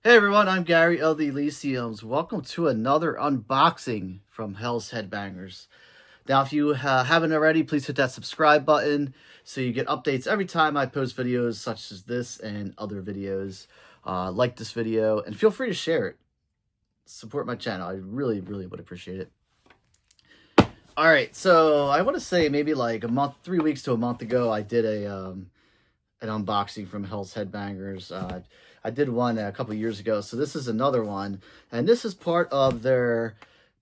Hey everyone, I'm Gary of the Elysiums. Welcome to another unboxing from Hell's Headbangers. Now, if you haven't already, please hit that subscribe button so you get updates every time I post videos such as this and other videos. Like this video and feel free to share it. Support my channel. I really, really would appreciate it. All right, so I want to say maybe like 3 weeks to a month ago, I did an unboxing from Hell's Headbangers. I did one a couple years ago, so this is another one, and this is part of their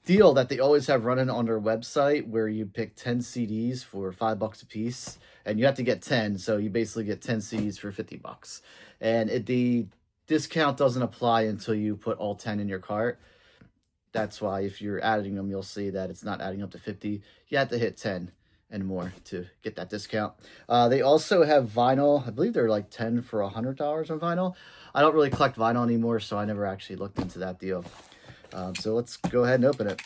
deal that they always have running on their website, where you pick 10 CDs for $5 a piece, and you have to get 10, so you basically get 10 CDs for $50, and the discount doesn't apply until you put all 10 in your cart. That's why if you're adding them, you'll see that it's not adding up to 50. You have to hit 10 and more to get that discount. They also have vinyl. I believe they're like 10 for $100 on vinyl. I don't really collect vinyl anymore, so I never actually looked into that deal. So let's go ahead and open it.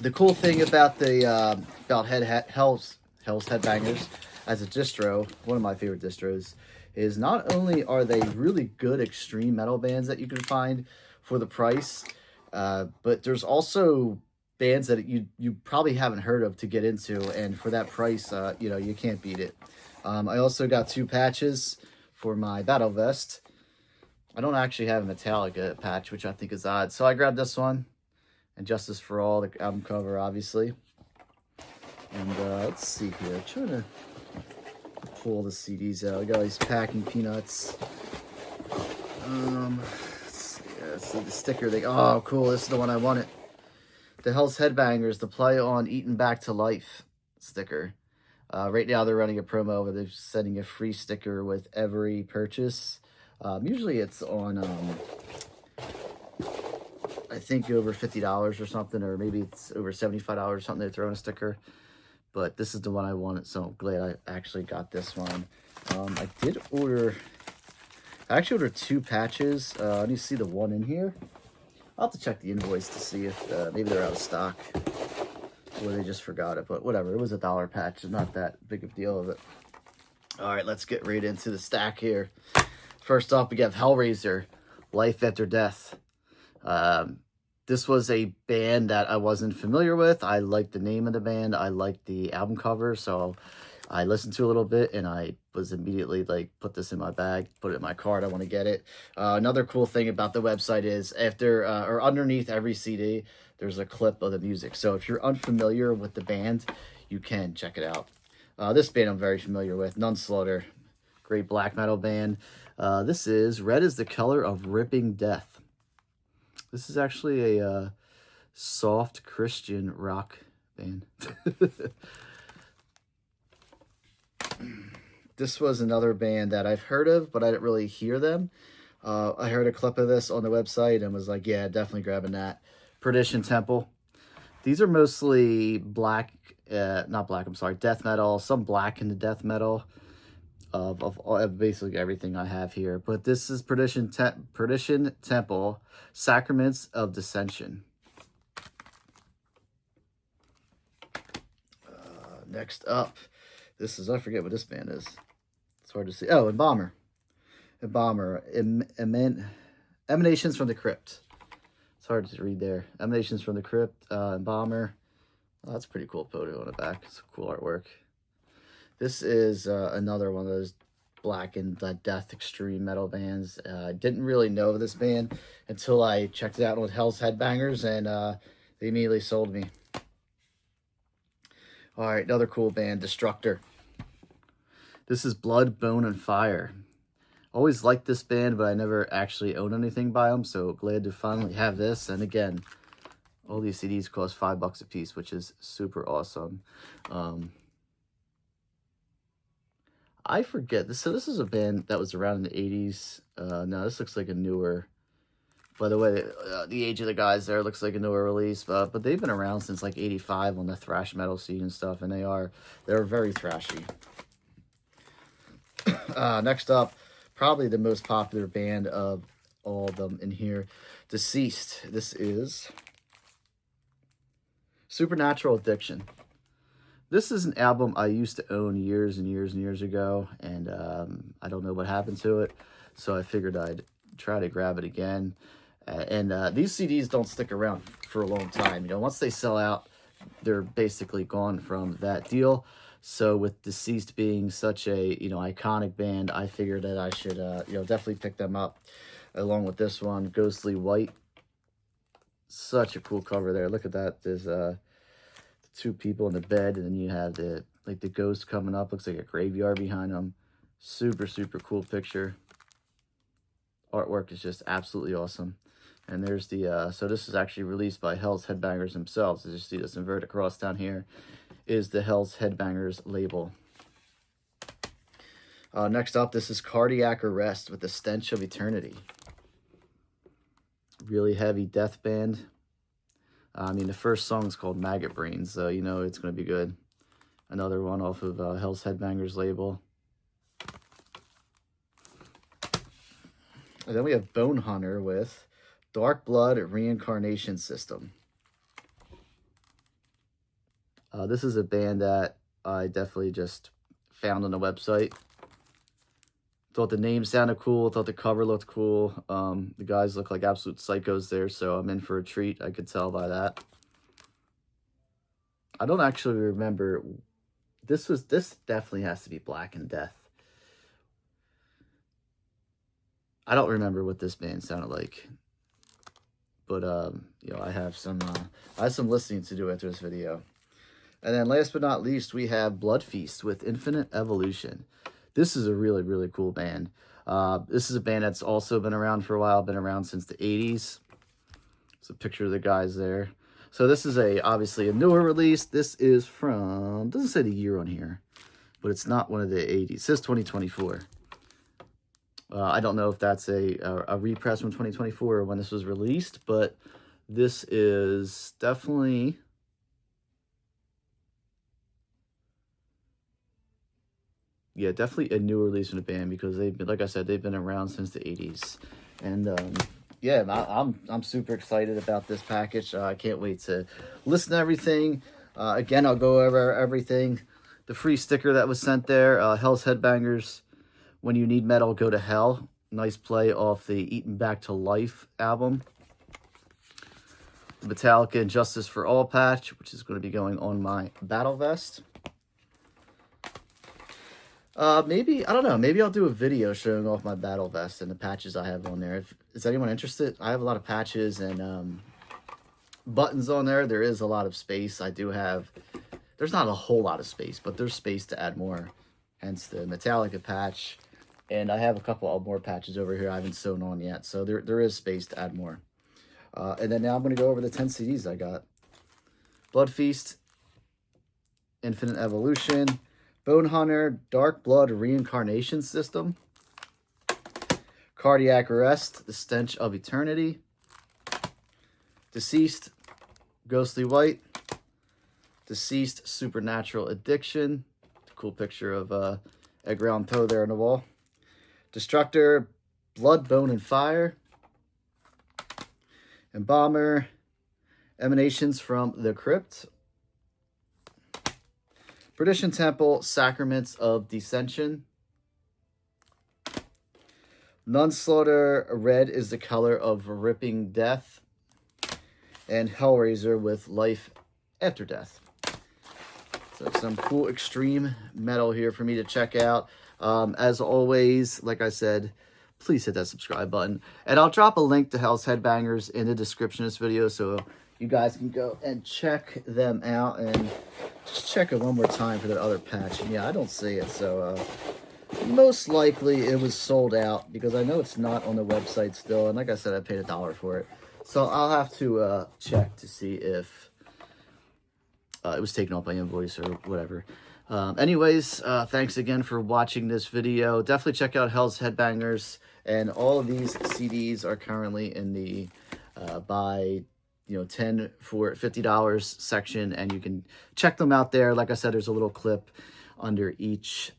The cool thing about the Hell's Headbangers as a distro, one of my favorite distros, is not only are they really good extreme metal bands that you can find for the price, but there's also bands that you probably haven't heard of to get into, and for that price, you can't beat it. I also got 2 patches for my battle vest. I don't actually have a Metallica patch, which I think is odd, so I grabbed this one. And Justice for All, the album cover, obviously. And let's see here. I'm trying to pull the CDs out. I got these packing peanuts. Let's see the sticker. Oh, cool. This is the one I wanted. The Hell's Headbangers, the Play on Eaten Back to Life sticker. Right now they're running a promo where they're sending a free sticker with every purchase. Usually it's on, I think over $50 or something, or maybe it's over $75 or something. They're throwing a sticker. But this is the one I wanted, so I'm glad I actually got this one. I actually ordered 2 patches. I need to see the one in here. I'll have to check the invoice to see if maybe they're out of stock or they just forgot it, but whatever. It was $1 patch. It's not that big of a deal of it. All right, let's get right into the stack here. First off, we have Hellraiser, Life After Death. This was a band that I wasn't familiar with. I liked the name of the band. I liked the album cover, so I listened to a little bit, and I was immediately like, put this in my bag, put it in my cart. I want to get it. Another cool thing about the website is or underneath every CD, there's a clip of the music. So if you're unfamiliar with the band, you can check it out. This band I'm very familiar with, Nunslaughter, great black metal band. This is Red is the Color of Ripping Death. This is actually a soft Christian rock band. This was another band that I've heard of, but I didn't really hear them. I heard a clip of this on the website and was like, yeah, definitely grabbing that. Perdition Temple. These are mostly black, not black, I'm sorry, death metal. Some black in the death metal of basically everything I have here. But this is Perdition Temple, Sacraments of Dissension. Next up, this is, I forget what this band is. It's hard to see. Oh, Embalmer. Emanations from the Crypt. It's hard to read there. Emanations from the Crypt, Embalmer. Oh, that's a pretty cool photo on the back. It's cool artwork. This is another one of those black and death extreme metal bands. I didn't really know this band until I checked it out with Hell's Headbangers, and they immediately sold me. All right, another cool band, Destructor. This is Blood, Bone, and Fire. Always liked this band, but I never actually owned anything by them, so glad to finally have this. And again, all these CDs cost $5 a piece, which is super awesome. I forget. So this is a band that was around in the 80s. No, this looks like a newer... By the way, the age of the guys there looks like a newer release, but they've been around since like 85 on the thrash metal scene and stuff, and they're very thrashy. Next up, probably the most popular band of all of them in here, Deceased. This is Supernatural Addiction. This is an album I used to own years and years and years ago, and I don't know what happened to it, so I figured I'd try to grab it again. And these CDs don't stick around for a long time. You know, once they sell out, they're basically gone from that deal. So with Deceased being such a, you know, iconic band, I figured that I should, you know, definitely pick them up along with this one, Ghostly White. Such a cool cover there. Look at that. There's two people in the bed, and then you have the, like, the ghost coming up. Looks like a graveyard behind them. Super, super cool picture. Artwork is just absolutely awesome. And there's the, so this is actually released by Hell's Headbangers themselves. As you see this inverted cross down here is the Hell's Headbangers label. Next up, this is Cardiac Arrest with the Stench of Eternity. Really heavy death band. I mean, the first song is called Maggot Brains, so you know it's going to be good. Another one off of Hell's Headbangers label. And then we have Bone Hunter with Dark Blood Reincarnation System. This is a band that I definitely just found on the website. Thought the name sounded cool. Thought the cover looked cool. The guys look like absolute psychos there, so I'm in for a treat. I could tell by that. I don't actually remember. This definitely has to be Black and Death. I don't remember what this band sounded like. But you know, I have some listening to do after this video. And then last but not least, we have Blood Feast with Infinite Evolution. This is a really, really cool band. This is a band that's also been around for a while, been around since the 80s. There's a picture of the guys there. So this is obviously a newer release. This is from, doesn't say the year on here, but it's not one of the 80s. It says 2024. I don't know if that's a repress from 2024 or when this was released, but this is definitely... yeah, definitely a newer release from the band because they've been, like I said, they've been around since the 80s. And yeah, I'm super excited about this package. I can't wait to listen to everything. Again, I'll go over everything. The free sticker that was sent there, Hell's Headbangers, When You Need Metal, Go to Hell. Nice play off the Eaten Back to Life album. Metallica and Justice for All patch, which is going to be going on my battle vest. Maybe, I don't know, maybe I'll do a video showing off my battle vest and the patches I have on there. Is anyone interested? I have a lot of patches and buttons on there. There is a lot of space. I do have, there's not a whole lot of space, but there's space to add more. Hence the Metallica patch. And I have a couple of more patches over here I haven't sewn on yet. So there is space to add more. And then now I'm going to go over the 10 CDs I got. Blood Feast, Infinite Evolution, Bone Hunter, Dark Blood Reincarnation System, Cardiac Arrest, The Stench of Eternity, Deceased, Ghostly White, Deceased, Supernatural Addiction, cool picture of Edgar Allan Poe there on the wall, Destructor, Blood, Bone, and Fire, Embalmer, Emanations from the Crypt, Perdition Temple, Sacraments of Descension, Nunslaughter, Red is the Color of Ripping Death, and Hellraiser with Life After Death. So some cool extreme metal here for me to check out. As always, like I said, please hit that subscribe button. And I'll drop a link to Hell's Headbangers in the description of this video so you guys can go and check them out and just check it one more time for that other patch. And yeah, I don't see it, so most likely it was sold out because I know it's not on the website still. And like I said, I paid $1 for it. So I'll have to check to see if it was taken off by invoice or whatever. Anyways, thanks again for watching this video. Definitely check out Hell's Headbangers. And all of these CDs are currently in the buy 10 for $50 section, and you can check them out there. Like I said, there's a little clip under each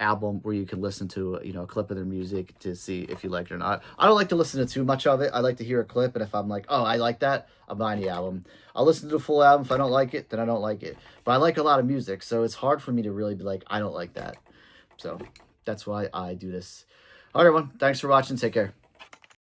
album where you can listen to a clip of their music to see if you like it or not. I don't like to listen to too much of it. I like to hear a clip, and if I'm like, oh, I like that, I'm buying the album. I'll listen to the full album. If I don't like it, then I don't like it. But I like a lot of music, so it's hard for me to really be like, I don't like that. So that's why I do this. All right, everyone, thanks for watching. Take care.